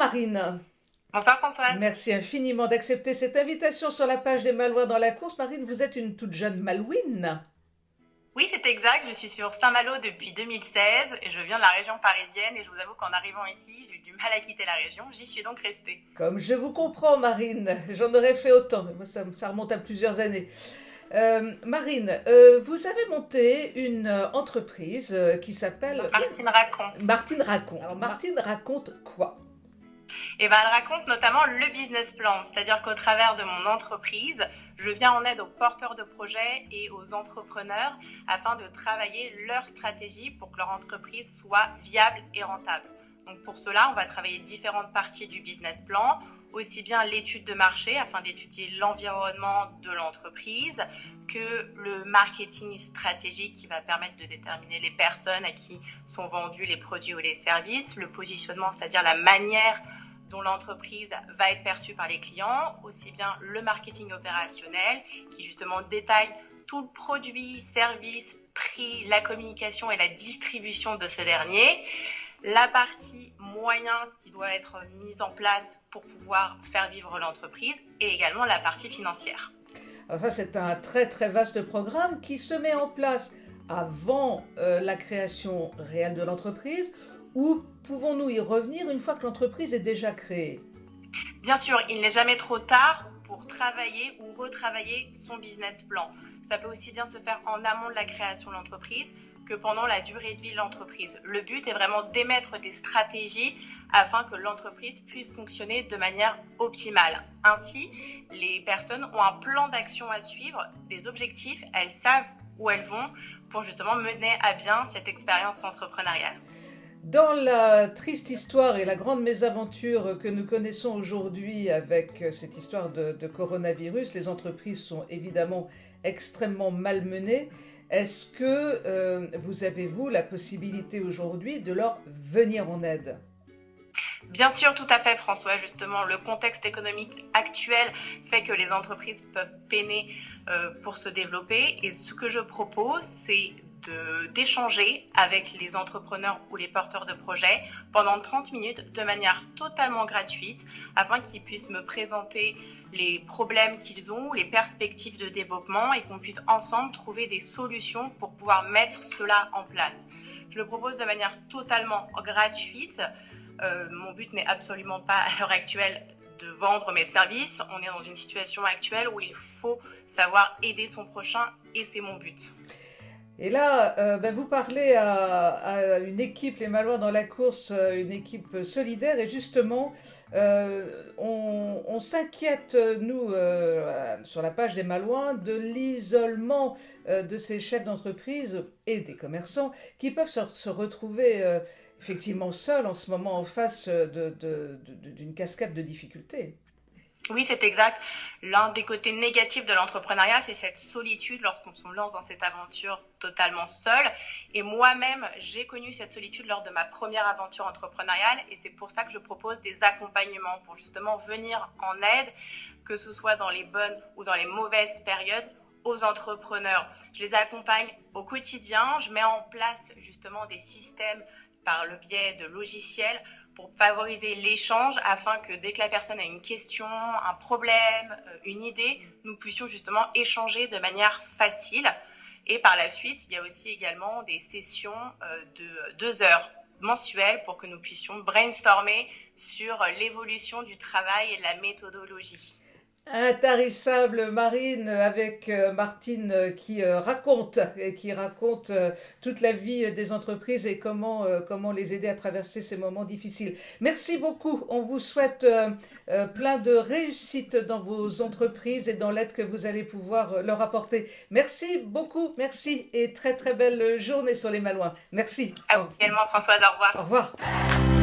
Marine. Bonsoir Françoise. Merci infiniment d'accepter cette invitation sur la page des Malouins dans la course. Marine, vous êtes une toute jeune Malouine. Oui, c'est exact, je suis sur Saint-Malo depuis 2016 et je viens de la région parisienne et je vous avoue qu'en arrivant ici, j'ai eu du mal à quitter la région, j'y suis donc restée. Comme je vous comprends, Marine, j'en aurais fait autant, mais moi ça remonte à plusieurs années. Marine, vous avez monté une entreprise qui s'appelle Martine raconte. Martine Raconte. Alors Martine raconte quoi? Et ben, elle raconte notamment le business plan, c'est-à-dire qu'au travers de mon entreprise, je viens en aide aux porteurs de projets et aux entrepreneurs afin de travailler leur stratégie pour que leur entreprise soit viable et rentable. Donc pour cela, on va travailler différentes parties du business plan, aussi bien l'étude de marché afin d'étudier l'environnement de l'entreprise que le marketing stratégique qui va permettre de déterminer les personnes à qui sont vendus les produits ou les services, le positionnement, c'est-à-dire la manière dont l'entreprise va être perçue par les clients, aussi bien le marketing opérationnel qui justement détaille tout le produit, service, prix, la communication et la distribution de ce dernier, la partie moyen qui doit être mise en place pour pouvoir faire vivre l'entreprise et également la partie financière. Alors ça, c'est un très très vaste programme qui se met en place avant la création réelle de l'entreprise, ou pouvons-nous y revenir une fois que l'entreprise est déjà créée? Bien sûr, il n'est jamais trop tard pour travailler ou retravailler son business plan. Ça peut aussi bien se faire en amont de la création de l'entreprise que pendant la durée de vie de l'entreprise. Le but est vraiment d'émettre des stratégies afin que l'entreprise puisse fonctionner de manière optimale. Ainsi, les personnes ont un plan d'action à suivre, des objectifs, elles savent où elles vont pour justement mener à bien cette expérience entrepreneuriale. Dans la triste histoire et la grande mésaventure que nous connaissons aujourd'hui avec cette histoire de coronavirus, les entreprises sont évidemment extrêmement malmenées. Est-ce que vous avez, vous, la possibilité aujourd'hui de leur venir en aide? Bien sûr, tout à fait, François. Justement, le contexte économique actuel fait que les entreprises peuvent peiner pour se développer. Et ce que je propose, c'est d'échanger avec les entrepreneurs ou les porteurs de projets pendant 30 minutes de manière totalement gratuite afin qu'ils puissent me présenter les problèmes qu'ils ont, les perspectives de développement et qu'on puisse ensemble trouver des solutions pour pouvoir mettre cela en place. Je le propose de manière totalement gratuite. Mon but n'est absolument pas à l'heure actuelle de vendre mes services. On est dans une situation actuelle où il faut savoir aider son prochain et c'est mon but. Et là, vous parlez à une équipe, les Malouins dans la course, une équipe solidaire, et justement, on s'inquiète, nous, sur la page des Malouins, de l'isolement de ces chefs d'entreprise et des commerçants qui peuvent se retrouver effectivement seuls en ce moment en face d'une cascade de difficultés. Oui, c'est exact. L'un des côtés négatifs de l'entrepreneuriat, c'est cette solitude lorsqu'on se lance dans cette aventure totalement seul. Et moi-même, j'ai connu cette solitude lors de ma première aventure entrepreneuriale et c'est pour ça que je propose des accompagnements pour justement venir en aide, que ce soit dans les bonnes ou dans les mauvaises périodes, aux entrepreneurs. Je les accompagne au quotidien, je mets en place justement des systèmes par le biais de logiciels pour favoriser l'échange afin que dès que la personne a une question, un problème, une idée, nous puissions justement échanger de manière facile. Et par la suite, il y a aussi également des sessions de 2 heures mensuelles pour que nous puissions brainstormer sur l'évolution du travail et de la méthodologie. Intarissable Marine, avec Martine qui raconte toute la vie des entreprises et comment les aider à traverser ces moments difficiles. Merci beaucoup. On vous souhaite plein de réussite dans vos entreprises et dans l'aide que vous allez pouvoir leur apporter. Merci beaucoup, merci, et très très belle journée sur les Malouins. Merci. À vous également, Françoise, au revoir. Au revoir.